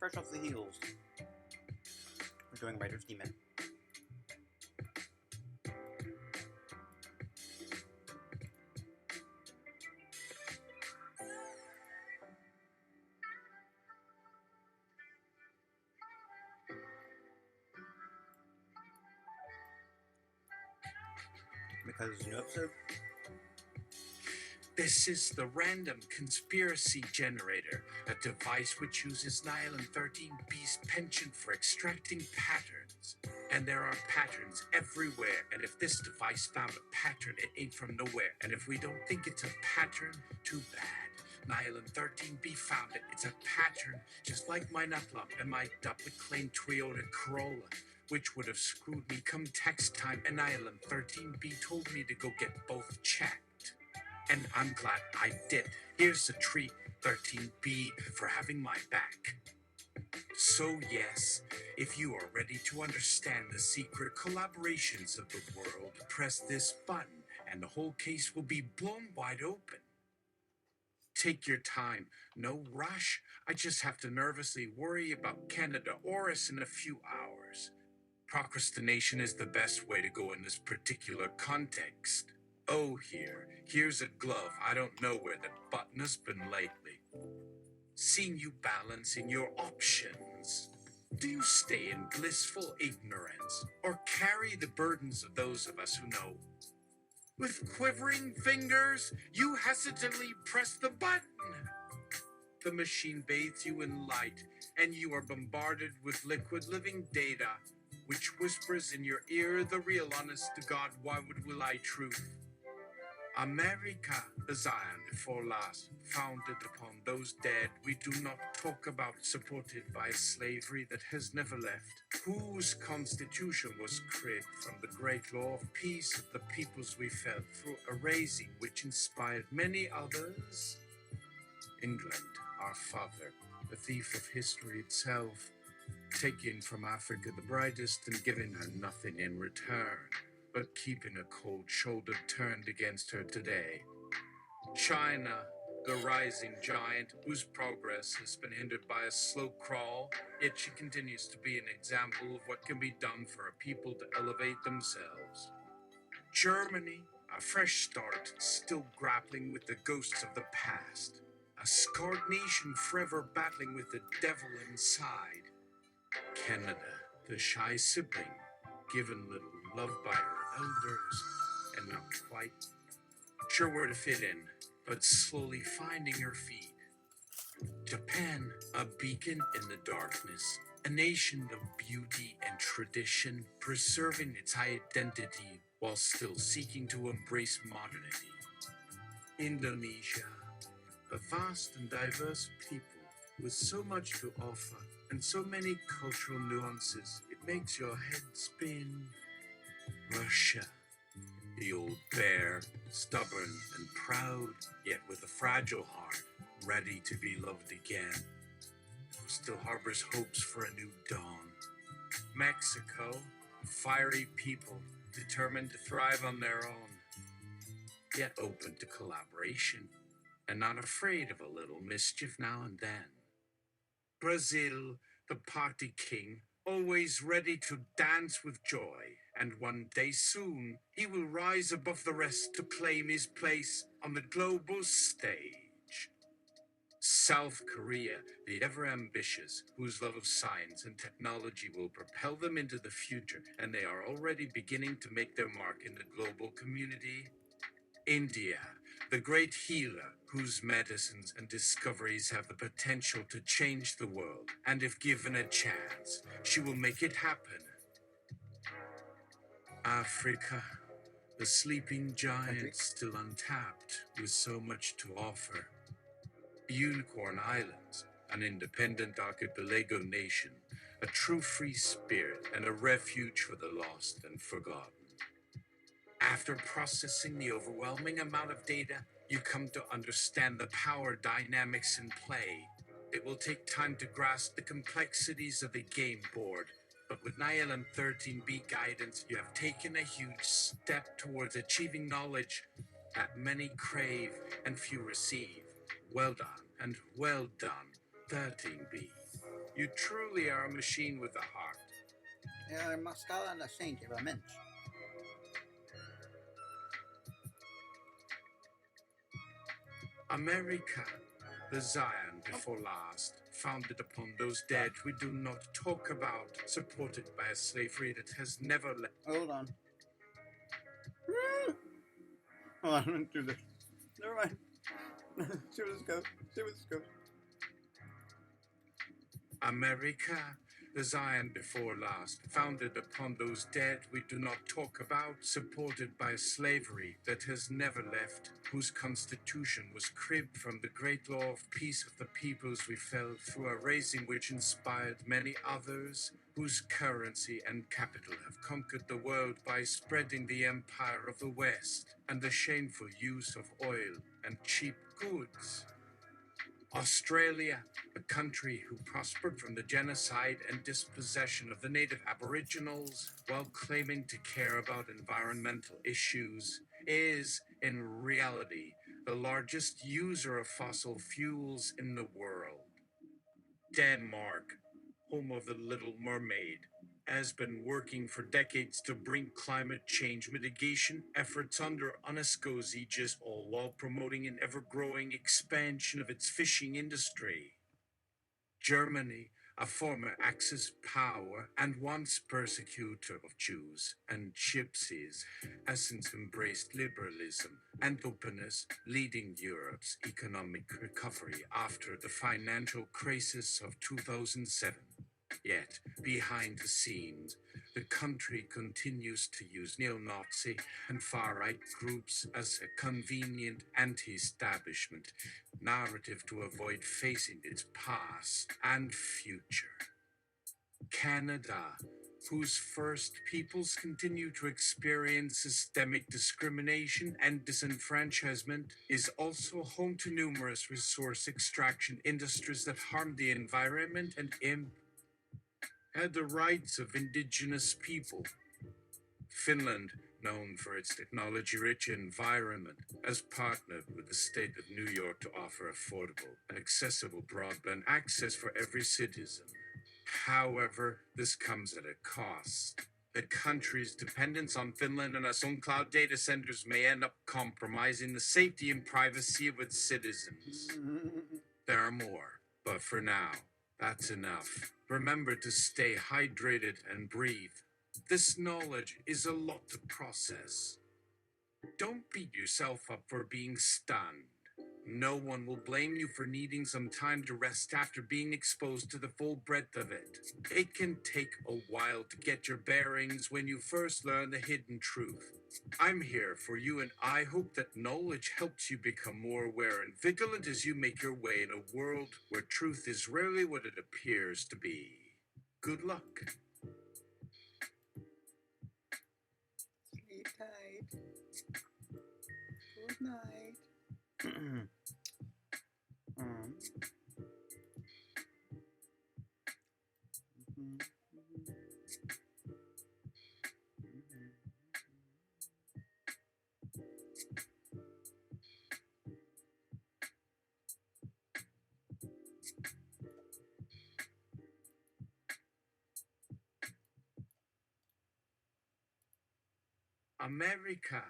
fresh off the heels. We're doing Writer's Demon. Because new episode. This is the Random Conspiracy Generator, a device which uses Nihilum 13B's penchant for extracting patterns. And there are patterns everywhere, and if this device found a pattern, it ain't from nowhere. And if we don't think it's a pattern, too bad. Nihilum 13B found it. It's a pattern, just like my Nutlum and my duplicate Toyota Corolla, which would have screwed me come tax time, and Nihilum 13B told me to go get both checked. And I'm glad I did. Here's a treat, 13B, for having my back. So yes, if you are ready to understand the secret collaborations of the world, press this button and the whole case will be blown wide open. Take your time, no rush. I just have to nervously worry about Canada Oris in a few hours. Procrastination is the best way to go in this particular context. Oh, here's a glove. I don't know where that button has been lately. Seeing you balancing your options. Do you stay in blissful ignorance, or carry the burdens of those of us who know? With quivering fingers, you hesitantly press the button. The machine bathes you in light, and you are bombarded with liquid living data, which whispers in your ear the real honest-to-God why would will I truth. America, the Zion before last, founded upon those dead we do not talk about, supported by a slavery that has never left, whose constitution was created from the great law of peace of the peoples we felt through a raising which inspired many others. England, our father, the thief of history itself, taking from Africa the brightest and giving her nothing in return, but keeping a cold shoulder turned against her today. China, the rising giant whose progress has been hindered by a slow crawl, yet she continues to be an example of what can be done for a people to elevate themselves. Germany, a fresh start, still grappling with the ghosts of the past. A scarred nation forever battling with the devil inside. Canada, the shy sibling, given little love by her elders, and not quite sure where to fit in, but slowly finding her feet. Japan, a beacon in the darkness, a nation of beauty and tradition, preserving its identity while still seeking to embrace modernity. Indonesia, a vast and diverse people with so much to offer and so many cultural nuances, it makes your head spin. Russia, the old bear, stubborn and proud, yet with a fragile heart, ready to be loved again, who still harbors hopes for a new dawn. Mexico, a fiery people, determined to thrive on their own, yet open to collaboration, and not afraid of a little mischief now and then. Brazil, the party king, always ready to dance with joy, and one day soon he will rise above the rest to claim his place on the global stage. South Korea, the ever-ambitious, whose love of science and technology will propel them into the future, and they are already beginning to make their mark in the global community. India, the great healer, whose medicines and discoveries have the potential to change the world, and if given a chance, she will make it happen. Africa, the sleeping giant still untapped with so much to offer. Unicorn Islands, an independent archipelago nation, a true free spirit and a refuge for the lost and forgotten. After processing the overwhelming amount of data, you come to understand the power dynamics in play. It will take time to grasp the complexities of the game board, but with Nihilum 13B guidance, you have taken a huge step towards achieving knowledge that many crave and few receive. Well done, and well done, 13B. You truly are a machine with a heart. Jag är maskallen saint jävla människa. America, the Zion before last, founded upon those dead we do not talk about, supported by a slavery that has never left. Hold on. Hold on, I didn't do this. Never mind. See where this goes. See where this goes. America, the Zion before last, founded upon those dead we do not talk about, supported by a slavery that has never left, whose constitution was cribbed from the great law of peace of the peoples we fell through a raising which inspired many others, whose currency and capital have conquered the world by spreading the empire of the West and the shameful use of oil and cheap goods. Australia, a country who prospered from the genocide and dispossession of the native aboriginals while claiming to care about environmental issues, is, in reality, the largest user of fossil fuels in the world. Denmark, home of the Little Mermaid, has been working for decades to bring climate change mitigation efforts under UNESCO's aegis, all while promoting an ever-growing expansion of its fishing industry. Germany, a former Axis power and once persecutor of Jews and Gypsies, has since embraced liberalism and openness, leading Europe's economic recovery after the financial crisis of 2007. Yet, behind the scenes, the country continues to use neo-Nazi and far-right groups as a convenient anti-establishment narrative to avoid facing its past and future. Canada, whose First Peoples continue to experience systemic discrimination and disenfranchisement, is also home to numerous resource extraction industries that harm the environment and the rights of indigenous people. Finland, known for its technology-rich environment, has partnered with the state of New York to offer affordable and accessible broadband access for every citizen. However, this comes at a cost. The country's dependence on Finland and its own cloud data centers may end up compromising the safety and privacy of its citizens. There are more, but for now, that's enough. Remember to stay hydrated and breathe. This knowledge is a lot to process. Don't beat yourself up for being stunned. No one will blame you for needing some time to rest after being exposed to the full breadth of it. It can take a while to get your bearings when you first learn the hidden truth. I'm here for you, and I hope that knowledge helps you become more aware and vigilant as you make your way in a world where truth is rarely what it appears to be. Good luck. Sleep tight. Good night. America,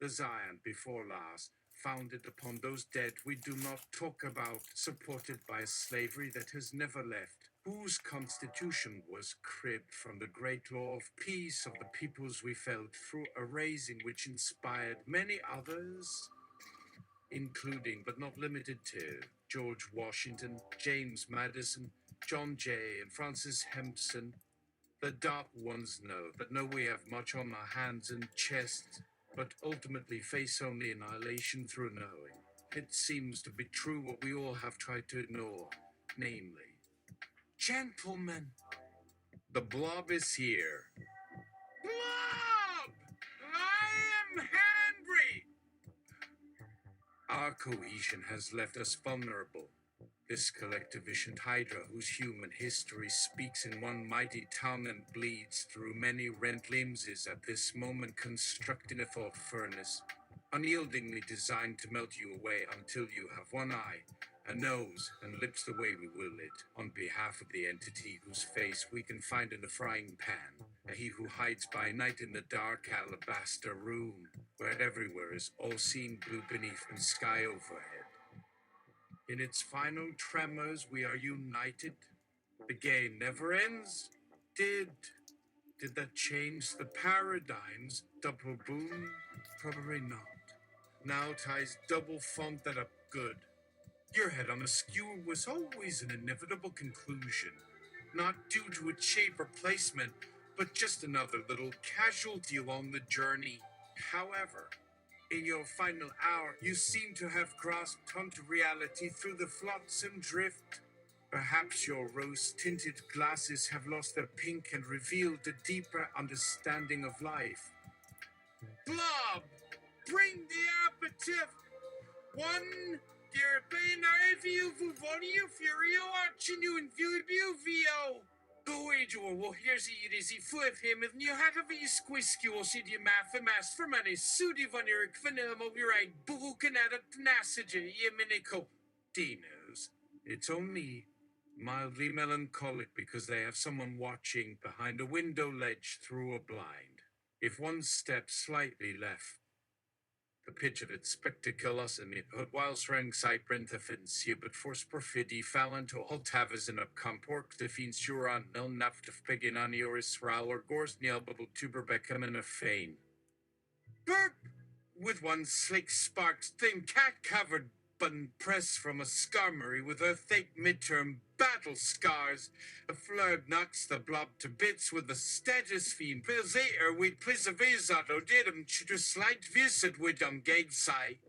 the Zion before last, founded upon those dead we do not talk about, supported by a slavery that has never left, whose constitution was cribbed from the great law of peace of the peoples we fell through a raising which inspired many others, including but not limited to George Washington, James Madison, John Jay, and Francis Hempson. The dark ones know that we have much on our hands and chests, but ultimately face only annihilation through knowing. It seems to be true what we all have tried to ignore, namely, gentlemen, the blob is here. Blob! I am hungry! Our cohesion has left us vulnerable. This collectivist Hydra, whose human history speaks in one mighty tongue and bleeds through many rent limbs, is at this moment constructing a thought furnace, unyieldingly designed to melt you away until you have one eye, a nose and lips the way we will it, on behalf of the entity whose face we can find in the frying pan, he who hides by night in the dark alabaster room, where everywhere is all-seeing blue beneath and sky overhead. In its final tremors we are united. The game never ends. Did that change the paradigms? Double boom? Probably not. Now ties double font that up good. Your head on a skewer was always an inevitable conclusion, not due to its shape or placement, but just another little casualty along the journey. However, in your final hour, you seem to have grasped onto reality through the flotsam drift. Perhaps your rose-tinted glasses have lost their pink and revealed a deeper understanding of life. Blob, bring the aperitif. One, dear bene view vuvodio furio archinu in vio. Go age well here's easy flip him if you had a v squisky will see the math for many sudi von your vanilla your right buken at a tenacity yeminico dinos. It's only mildly melancholic because they have someone watching behind a window ledge through a blind. If one step slightly left, the pitch of its spectaculous and it whilst rang sight brentafins you but force perfidi fallen to altavas in a compork defeans juran nil naft of peginani or israel or gors niel bubble tuber beckham in a fein. Burp! With one slick sparks thin cat covered button press from a skarmory with her thick midterm battle scars. A flood knocks the blob to bits with the status fiend. Pilsater with plisavisato did him to slight visit with gate side.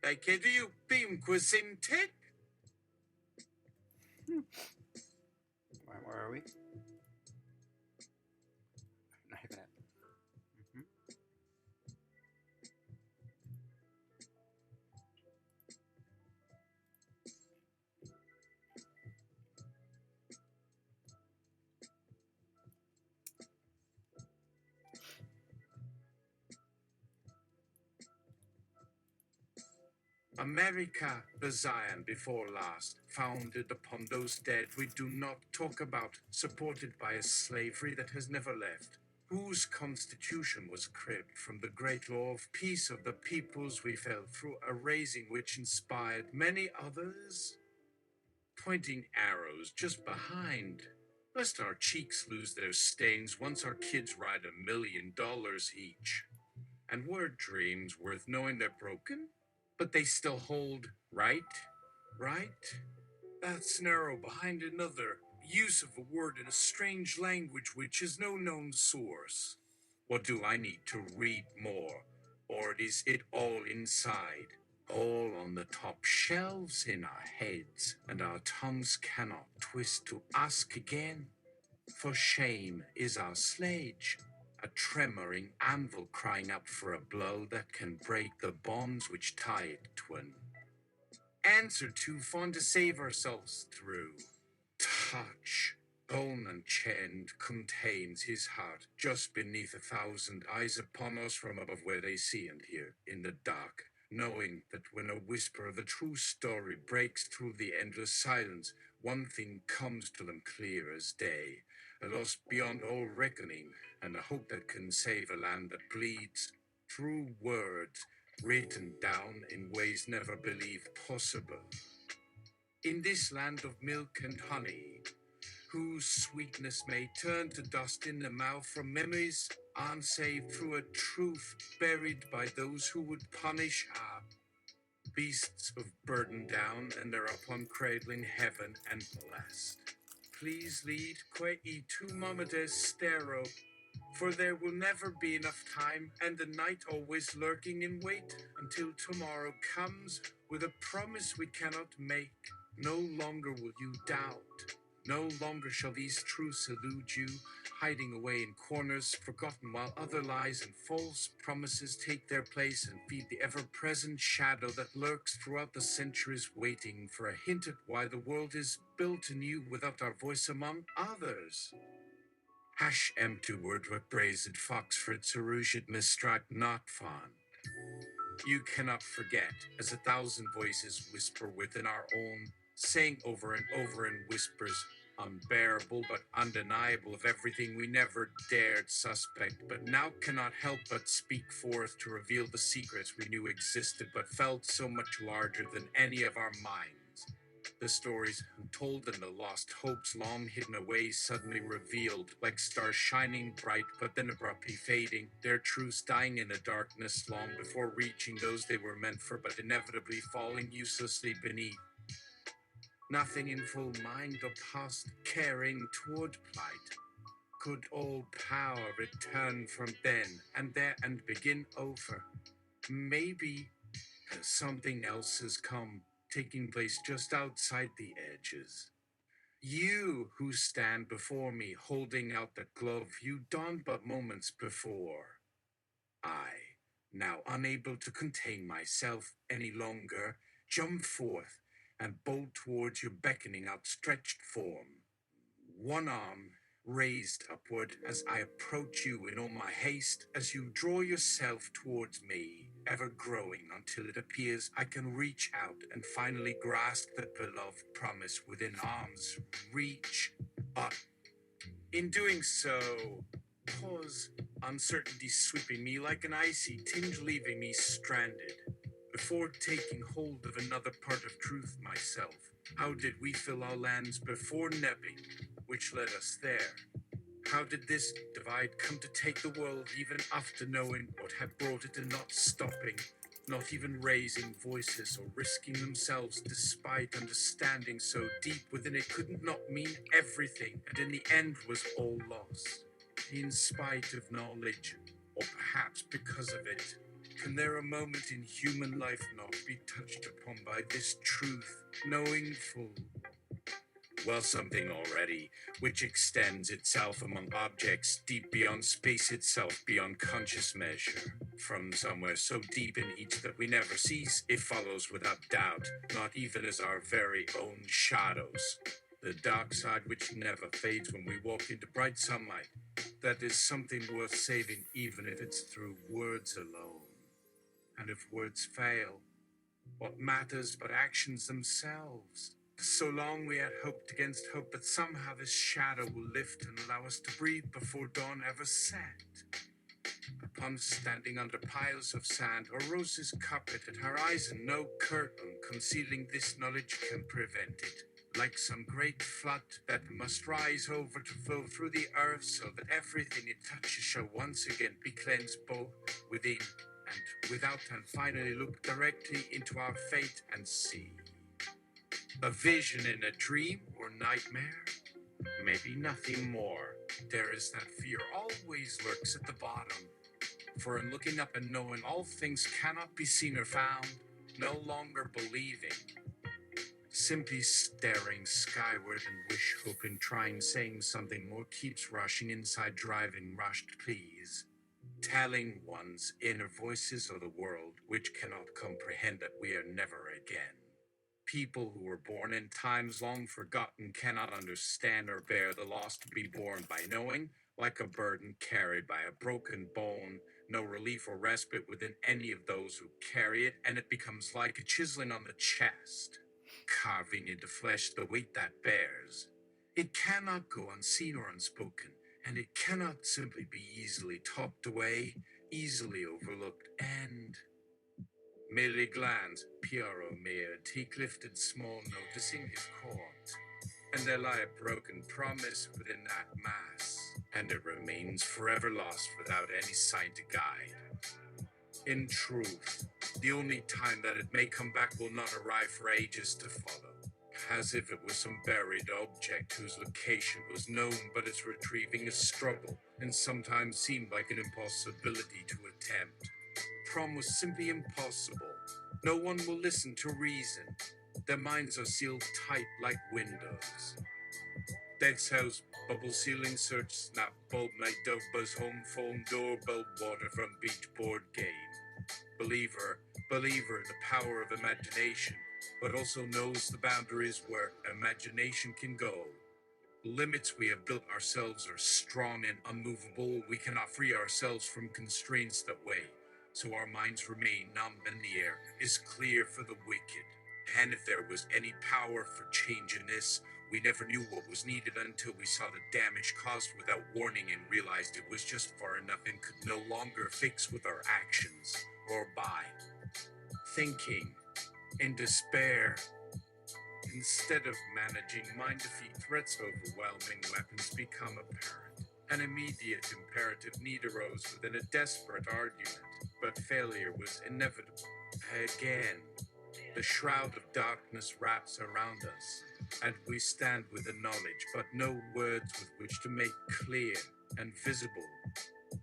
Like do you beam quisim tick? Where are we? Not even at. America, the Zion before last, founded upon those dead we do not talk about, supported by a slavery that has never left, whose constitution was cribbed from the great law of peace of the peoples we fell through, a raising which inspired many others, pointing arrows just behind, lest our cheeks lose their stains once our kids ride $1 million each. And were dreams worth knowing they're broken? But they still hold, right? That's narrow behind another use of a word in a strange language which is no known source. What do I need to read more? Or is it all inside? All on the top shelves in our heads, and our tongues cannot twist to ask again? For shame is our sledge, a tremoring anvil crying out for a blow that can break the bonds which tie it twin. Answer too fond to save ourselves through. Touch, bone unchained, contains his heart just beneath 1,000 eyes upon us from above where they see and hear in the dark, knowing that when a whisper of the true story breaks through the endless silence, one thing comes to them clear as day, a loss beyond all reckoning, and a hope that can save a land that bleeds. True words written down in ways never believed possible. In this land of milk and honey, whose sweetness may turn to dust in the mouth from memories unsaved through a truth buried by those who would punish our beasts of burden down and thereupon cradling heaven and blessed. Please lead que e tu momides stero, for there will never be enough time, and the night always lurking in wait until tomorrow comes with a promise we cannot make. No longer will you doubt. No longer shall these truths elude you, hiding away in corners, forgotten while other lies and false promises take their place and feed the ever-present shadow that lurks throughout the centuries, waiting for a hint at why the world is built anew without our voice among others. Hash empty word what brazen fox for its aruged mistrike not fond. You cannot forget, as 1,000 voices whisper within our own, saying over and over in whispers, unbearable but undeniable, of everything we never dared suspect, but now cannot help but speak forth to reveal the secrets we knew existed but felt so much larger than any of our minds. The stories untold and the lost hopes long hidden away suddenly revealed, like stars shining bright but then abruptly fading, their truths dying in the darkness long before reaching those they were meant for, but inevitably falling uselessly beneath. Nothing in full mind or past caring toward plight. Could all power return from then and there and begin over? Maybe something else has come, taking place just outside the edges. You who stand before me, holding out the glove you donned but moments before. I, now unable to contain myself any longer, jump forth and bolt towards your beckoning outstretched form. One arm raised upward as I approach you in all my haste, as you draw yourself towards me, ever growing until it appears I can reach out and finally grasp that beloved promise within arm's reach. But in doing so, pause, uncertainty sweeping me like an icy tinge, leaving me stranded. Before taking hold of another part of truth myself, how did we fill our lands before nebbing, which led us there? How did this divide come to take the world even after knowing what had brought it and not stopping, not even raising voices or risking themselves despite understanding so deep within it couldn't not mean everything and in the end was all lost, in spite of knowledge, or perhaps because of it? Can there a moment in human life not be touched upon by this truth, knowing full? Well, something already, which extends itself among objects deep beyond space itself, beyond conscious measure. From somewhere so deep in each that we never cease, it follows without doubt, not even as our very own shadows. The dark side which never fades when we walk into bright sunlight. That is something worth saving, even if it's through words alone. And if words fail, what matters but actions themselves? So long we had hoped against hope, but somehow this shadow will lift and allow us to breathe before dawn ever set. Upon standing under piles of sand or roses carpeted horizon, no curtain concealing this knowledge can prevent it. Like some great flood that must rise over to flow through the earth so that everything it touches shall once again be cleansed both within and without, and finally look directly into our fate and see. A vision in a dream or nightmare? Maybe nothing more. There is that fear always lurks at the bottom. For in looking up and knowing all things cannot be seen or found, no longer believing, simply staring skyward and wish, hoping, trying, saying something more, keeps rushing inside, driving, rushed, please. Telling one's inner voices of the world which cannot comprehend that we are never again. People who were born in times long forgotten cannot understand or bear the loss to be borne by knowing, like a burden carried by a broken bone, no relief or respite within any of those who carry it, and it becomes like a chiseling on the chest, carving into flesh the weight that bears. It cannot go unseen or unspoken, and it cannot simply be easily talked away, easily overlooked, and merely glance, Piero mere, teak lifted small, noticing his court. And there lie a broken promise within that mass, and it remains forever lost without any sign to guide. In truth, the only time that it may come back will not arrive for ages to follow, as if it was some buried object whose location was known, but its retrieving a struggle, and sometimes seemed like an impossibility to attempt. Prom was simply impossible. No one will listen to reason. Their minds are sealed tight like windows. Dead cells, bubble ceiling search, snap bulb, night dove buzz, home phone, doorbell, water from beach board game. Believer in the power of imagination, but also knows the boundaries where imagination can go. Limits we have built ourselves are strong and unmovable. We cannot free ourselves from constraints that weigh, so our minds remain numb and the air is clear for the wicked. And if there was any power for change in this, we never knew what was needed until we saw the damage caused without warning and realized it was just far enough and could no longer fix with our actions or by thinking in despair. Instead of managing mind defeat threats, overwhelming weapons become apparent. An immediate imperative need arose within a desperate argument, but failure was inevitable. Again, the shroud of darkness wraps around us, and we stand with the knowledge, but no words with which to make clear and visible.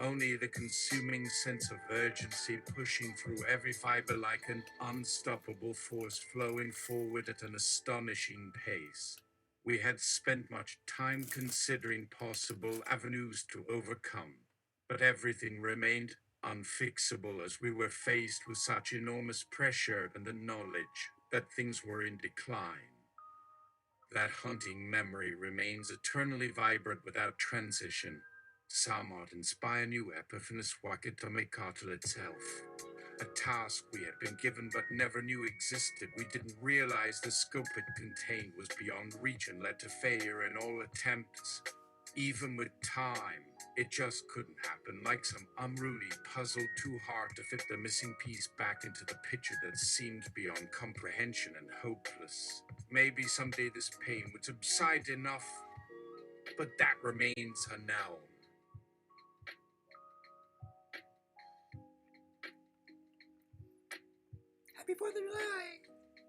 Only the consuming sense of urgency pushing through every fiber like an unstoppable force flowing forward at an astonishing pace. We had spent much time considering possible avenues to overcome, but everything remained unfixable as we were faced with such enormous pressure and the knowledge that things were in decline. That haunting memory remains eternally vibrant without transition. Samad inspire new epiphanous Wakatomekatl itself. A task we had been given but never knew existed. We didn't realize the scope it contained was beyond reach and led to failure in all attempts. Even with time, it just couldn't happen, like some unruly puzzle too hard to fit the missing piece back into the picture that seemed beyond comprehension and hopeless. Maybe someday this pain would subside enough, but that remains unknown. Happy 4th of July!